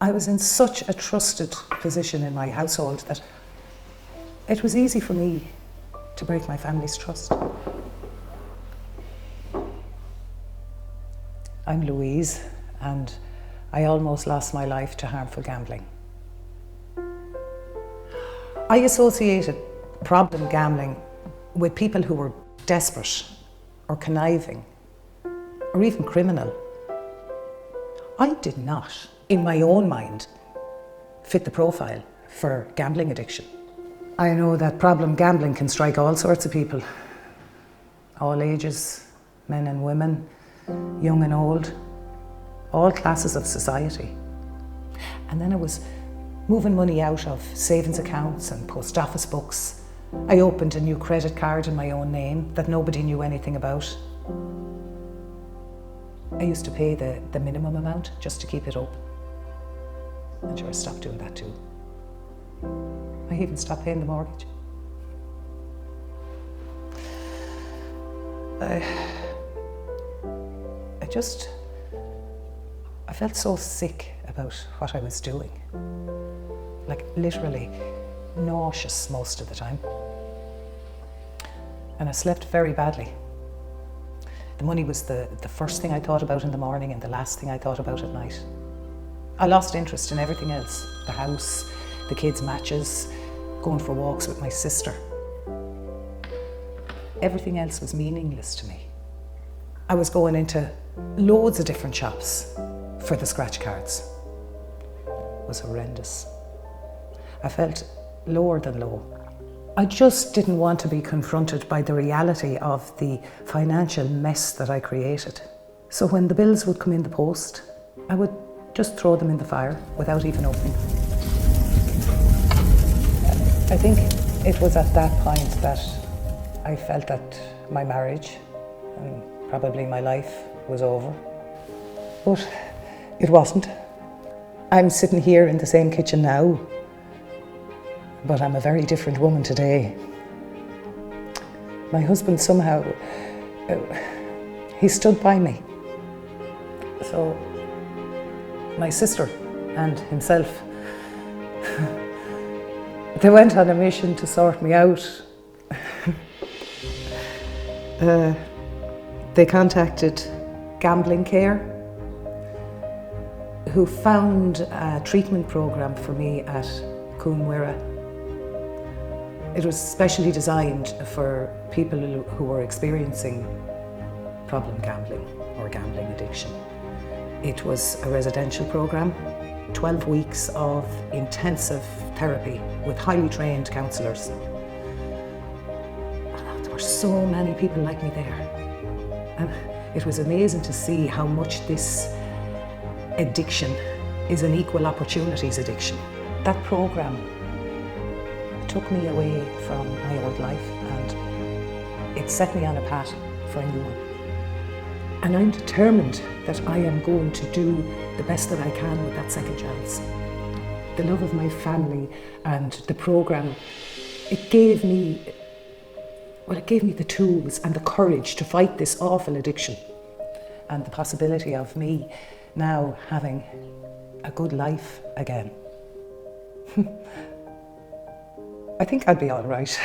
I was in such a trusted position in my household that it was easy for me to break my family's trust. I'm Louise, and I almost lost my life to harmful gambling. I associated problem gambling with people who were desperate or conniving or even criminal. I did not, in my own mind, fit the profile for gambling addiction. I know that problem gambling can strike all sorts of people, all ages, men and women, young and old, all classes of society. And then I was moving money out of savings accounts and post office books. I opened a new credit card in my own name that nobody knew anything about. I used to pay the minimum amount just to keep it open. And sure, I stopped doing that too. I even stopped paying the mortgage. I felt so sick about what I was doing. Like literally nauseous most of the time. And I slept very badly. The money was the first thing I thought about in the morning and the last thing I thought about at night. I lost interest in everything else. The house, the kids' matches, going for walks with my sister. Everything else was meaningless to me. I was going into loads of different shops for the scratch cards. It was horrendous. I felt lower than low. I just didn't want to be confronted by the reality of the financial mess that I created. So when the bills would come in the post, I would just throw them in the fire without even opening them. I think it was at that point that I felt that my marriage and probably my life was over. But it wasn't. I'm sitting here in the same kitchen now, but I'm a very different woman today. My husband somehow, he stood by me. So my sister and himself, they went on a mission to sort me out. They contacted Gambling Care, who found a treatment program for me at Coonwira. It was specially designed for people who were experiencing problem gambling or gambling addiction. It was a residential program, 12 weeks of intensive therapy with highly trained counsellors. There were so many people like me there. And it was amazing to see how much this addiction is an equal opportunities addiction. That program took me away from my old life and it set me on a path for a new one. And I'm determined that I am going to do the best that I can with that second chance. The love of my family and the program, it gave me the tools and the courage to fight this awful addiction and the possibility of me now having a good life again. I think I'd be all right.